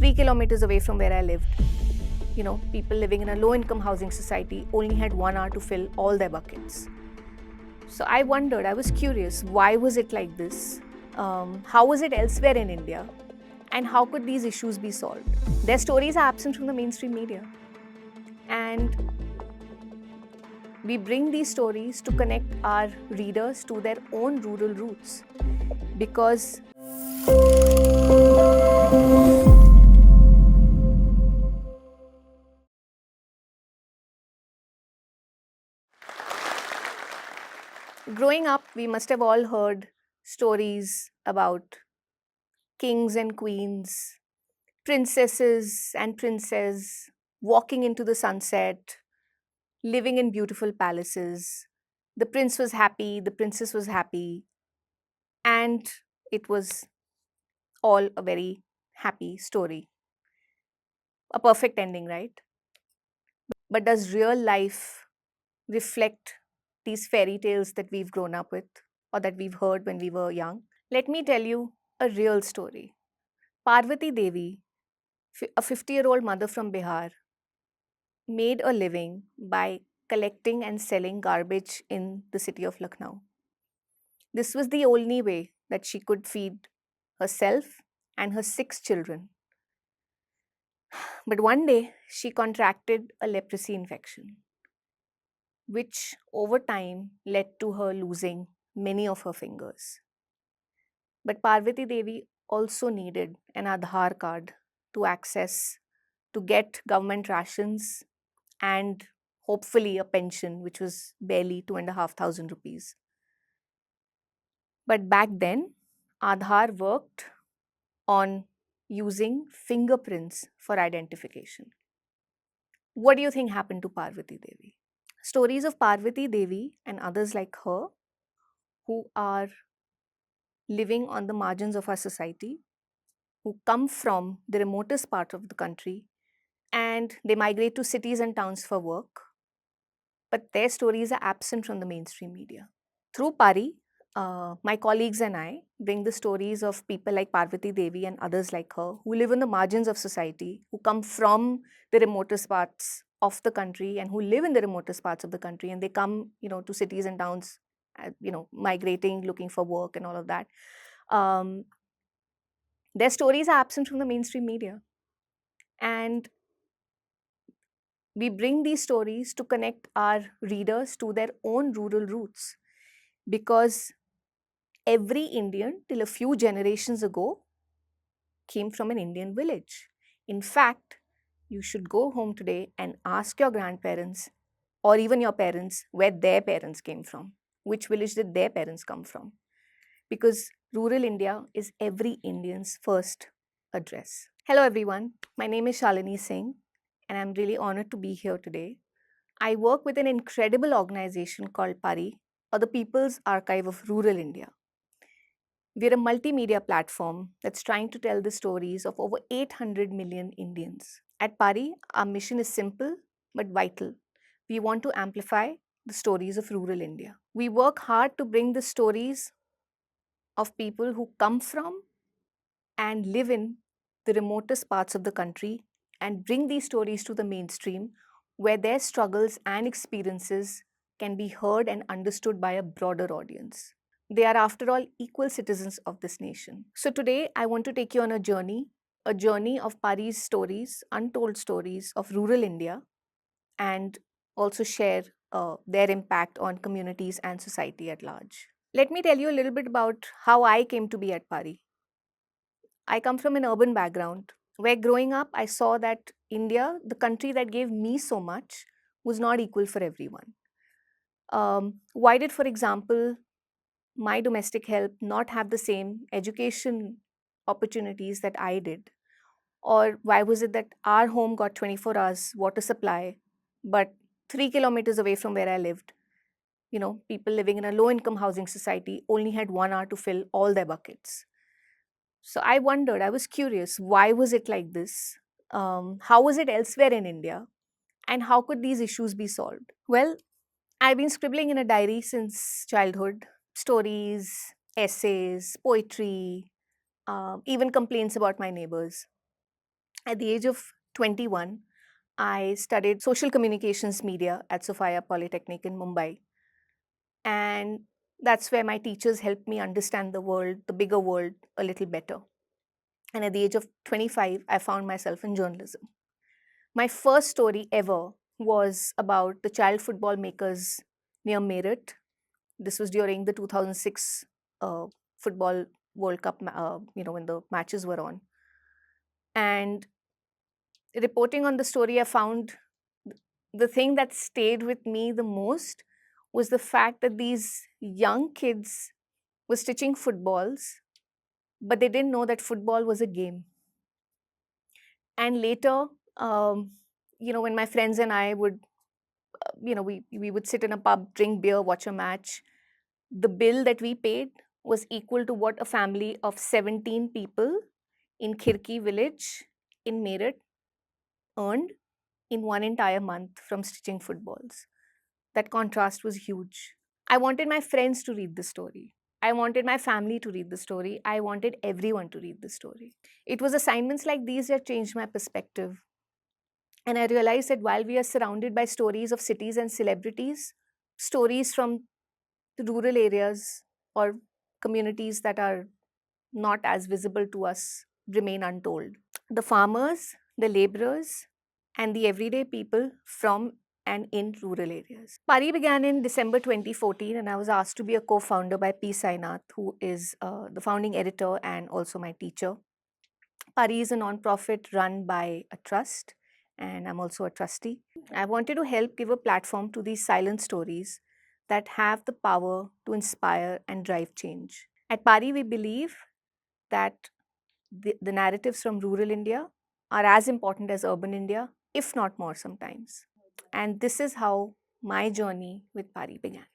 3 kilometers away from where I lived, people living in a low-income housing society only had 1 hour to fill all their buckets. So I wondered, I was curious, why was it like this? How was it elsewhere in India? And how could these issues be solved? Their stories are absent from the mainstream media. And we bring these stories to connect our readers to their own rural roots. Because growing up, we must have all heard stories about kings and queens, princesses and princes walking into the sunset, living in beautiful palaces. The prince was happy, the princess was happy, and it was all a very happy story. A perfect ending, right? But does real life reflect these fairy tales that we've grown up with or that we've heard when we were young? Let me tell you a real story. Parvati Devi, a 50-year-old mother from Bihar, made a living by collecting and selling garbage in the city of Lucknow. This was the only way that she could feed herself and her 6 children. But one day, she contracted a leprosy infection, which over time led to her losing many of her fingers. But Parvati Devi also needed an Aadhaar card to get government rations and hopefully a pension, which was barely 2,500 rupees. But back then, Aadhaar worked on using fingerprints for identification. What do you think happened to Parvati Devi? Stories of Parvati Devi and others like her who are living on the margins of our society, who come from the remotest part of the country and they migrate to cities and towns for work, but their stories are absent from the mainstream media. Through PARI, my colleagues and I bring the stories of people like Parvati Devi and others like her who live on the margins of society, who come from the remotest parts of the country and who live in the remotest parts of the country, and they come, to cities and towns, migrating, looking for work and all of that. Um, their stories are absent from the mainstream media. And we bring these stories to connect our readers to their own rural roots because every Indian, till a few generations ago, came from an Indian village. In fact, you should go home today and ask your grandparents or even your parents where their parents came from, which village did their parents come from. Because rural India is every Indian's first address. Hello, everyone. My name is Shalini Singh, and I'm really honored to be here today. I work with an incredible organization called PARI, or the People's Archive of Rural India. We're a multimedia platform that's trying to tell the stories of over 800 million Indians. At PARI, our mission is simple but vital. We want to amplify the stories of rural India. We work hard to bring the stories of people who come from and live in the remotest parts of the country and bring these stories to the mainstream where their struggles and experiences can be heard and understood by a broader audience. They are, after all, equal citizens of this nation. So today, I want to take you on a journey of Pari's stories, untold stories of rural India, and also share their impact on communities and society at large. Let me tell you a little bit about how I came to be at Pari. I come from an urban background where growing up, I saw that India, the country that gave me so much, was not equal for everyone. Why did, for example, my domestic help not have the same education opportunities that I did? Or why was it that our home got 24 hours water supply, but 3 kilometers away from where I lived, people living in a low income housing society only had 1 hour to fill all their buckets? So I wondered, I was curious, why was it like this? How was it elsewhere in India? And how could these issues be solved? Well, I've been scribbling in a diary since childhood, stories, essays, poetry, even complaints about my neighbors. At the age of 21, I studied social communications media at Sophia Polytechnic in Mumbai. And that's where my teachers helped me understand the world, the bigger world, a little better. And at the age of 25, I found myself in journalism. My first story ever was about the child football makers near Meerut. This was during the 2006 football World Cup, when the matches were on. And reporting on the story, I found the thing that stayed with me the most was the fact that these young kids were stitching footballs, but they didn't know that football was a game. And later, um, when my friends and I would, we would sit in a pub, drink beer, watch a match, the bill that we paid was equal to what a family of 17 people in Khirki village in Meerut earned in one entire month from stitching footballs. That contrast was huge. I wanted my friends to read the story. I wanted my family to read the story. I wanted everyone to read the story. It was assignments like these that changed my perspective. And I realized that while we are surrounded by stories of cities and celebrities, stories from the rural areas or communities that are not as visible to us remain untold. The farmers, the laborers, and the everyday people from and in rural areas. PARI began in December 2014, and I was asked to be a co founder by P. Sainath, who is the founding editor and also my teacher. PARI is a nonprofit run by a trust, and I'm also a trustee. I wanted to help give a platform to these silent stories that have the power to inspire and drive change. At PARI, we believe that the narratives from rural India are as important as urban India, if not more sometimes. And this is how my journey with PARI began.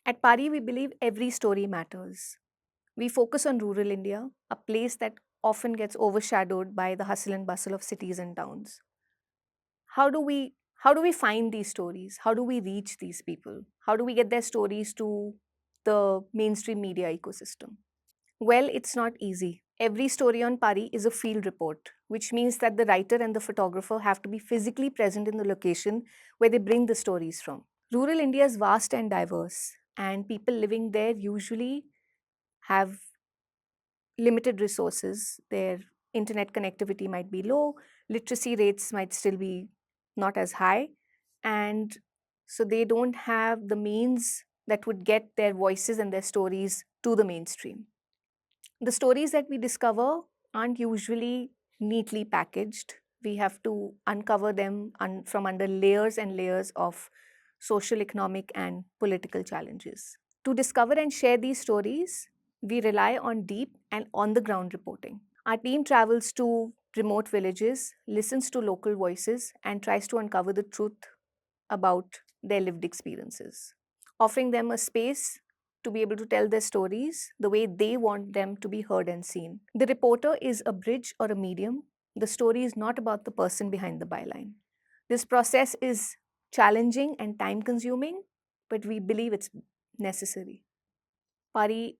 At PARI, we believe every story matters. We focus on rural India, a place that often gets overshadowed by the hustle and bustle of cities and towns. How do we find these stories? How do we reach these people? How do we get their stories to the mainstream media ecosystem? Well, it's not easy. Every story on Pari is a field report, which means that the writer and the photographer have to be physically present in the location where they bring the stories from. Rural India is vast and diverse, and people living there usually have limited resources. Their internet connectivity might be low, literacy rates might still be not as high, and so they don't have the means that would get their voices and their stories to the mainstream. The stories that we discover aren't usually neatly packaged. We have to uncover them from under layers and layers of social, economic, and political challenges. To discover and share these stories, we rely on deep and on the ground reporting. Our team travels to remote villages, listens to local voices, and tries to uncover the truth about their lived experiences, offering them a space to be able to tell their stories the way they want them to be heard and seen. The reporter is a bridge or a medium. The story is not about the person behind the byline. This process is challenging and time consuming, but we believe it's necessary. Pari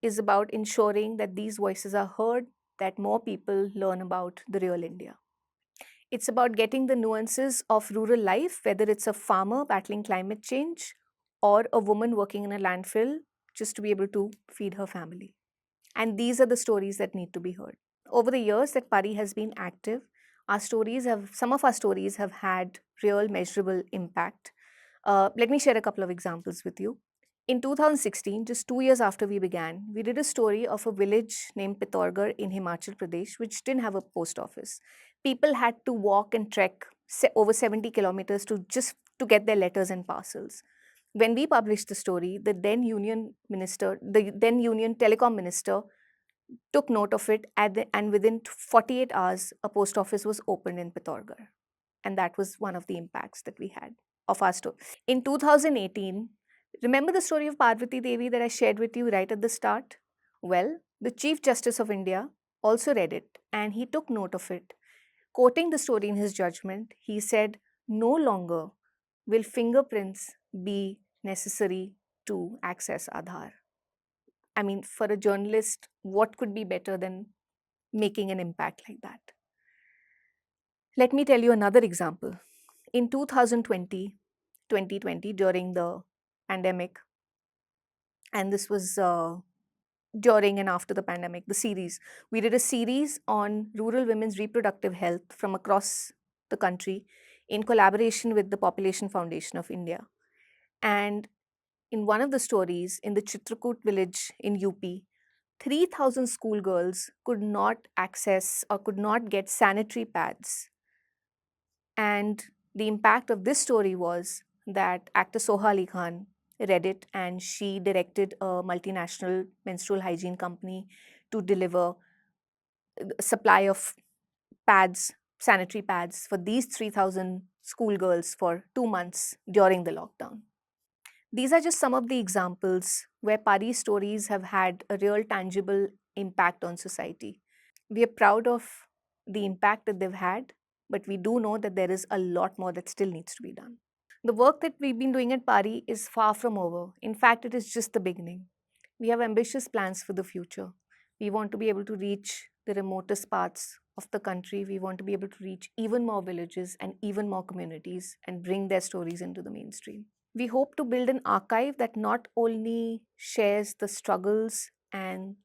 is about ensuring that these voices are heard, that more people learn about the real India. It's about getting the nuances of rural life, whether it's a farmer battling climate change or a woman working in a landfill just to be able to feed her family. And these are the stories that need to be heard. Over the years that Pari has been active, some of our stories have had real measurable impact. Let me share a couple of examples with you. In 2016, just 2 years after we began, we did a story of a village named Pitorgarh in Himachal Pradesh, which didn't have a post office. People had to walk and trek over 70 kilometers to get their letters and parcels. When we published the story, the then union telecom minister, took note of it, and within 48 hours, a post office was opened in Pitorgarh. And that was one of the impacts that we had of our story. In 2018, remember the story of Parvati Devi that I shared with you right at the start? Well, the Chief Justice of India also read it and he took note of it. Quoting the story in his judgment, he said, "No longer will fingerprints be necessary to access Aadhaar." I mean, for a journalist, what could be better than making an impact like that? Let me tell you another example. In 2020, during the pandemic, and this was during and after the pandemic, the series, we did a series on rural women's reproductive health from across the country in collaboration with the Population Foundation of India. And in one of the stories, in the Chitrakoot village in UP, 3,000 schoolgirls could not access or could not get sanitary pads. And the impact of this story was that actor Soha Ali Khan read it, and she directed a multinational menstrual hygiene company to deliver a supply of pads, sanitary pads, for these 3,000 schoolgirls for 2 months during the lockdown. These are just some of the examples where Pari stories have had a real tangible impact on society. We are proud of the impact that they've had, but we do know that there is a lot more that still needs to be done. The work that we've been doing at PARI is far from over. In fact, it is just the beginning. We have ambitious plans for the future. We want to be able to reach the remotest parts of the country. We want to be able to reach even more villages and even more communities and bring their stories into the mainstream. We hope to build an archive that not only shares the struggles and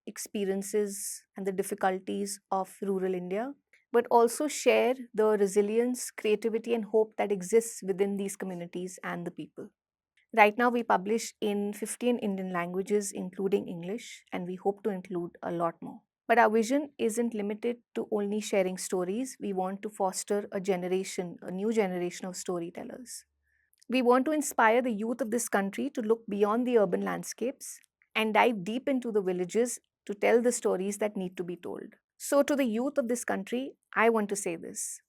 experiences and the difficulties of rural India, but also share the resilience, creativity, and hope that exists within these communities and the people. Right now, we publish in 15 Indian languages, including English, and we hope to include a lot more. But our vision isn't limited to only sharing stories. We want to foster a new generation of storytellers. We want to inspire the youth of this country to look beyond the urban landscapes and dive deep into the villages to tell the stories that need to be told. So, to the youth of this country, I want to say this: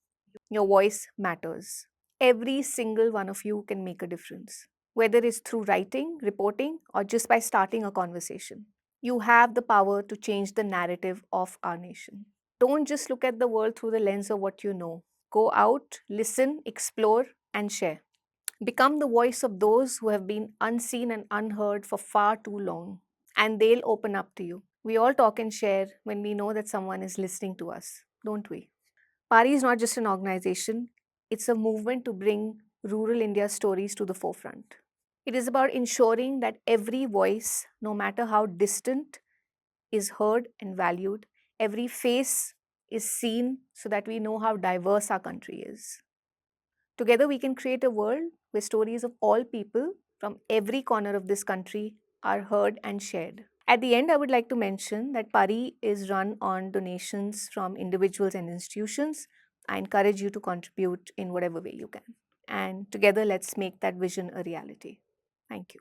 your voice matters. Every single one of you can make a difference, whether it's through writing, reporting, or just by starting a conversation. You have the power to change the narrative of our nation. Don't just look at the world through the lens of what you know. Go out, listen, explore, and share. Become the voice of those who have been unseen and unheard for far too long, and they'll open up to you. We all talk and share when we know that someone is listening to us, don't we? PARI is not just an organization, it's a movement to bring rural India stories to the forefront. It is about ensuring that every voice, no matter how distant, is heard and valued. Every face is seen so that we know how diverse our country is. Together, we can create a world where stories of all people from every corner of this country are heard and shared. At the end, I would like to mention that PARI is run on donations from individuals and institutions. I encourage you to contribute in whatever way you can. And together, let's make that vision a reality. Thank you.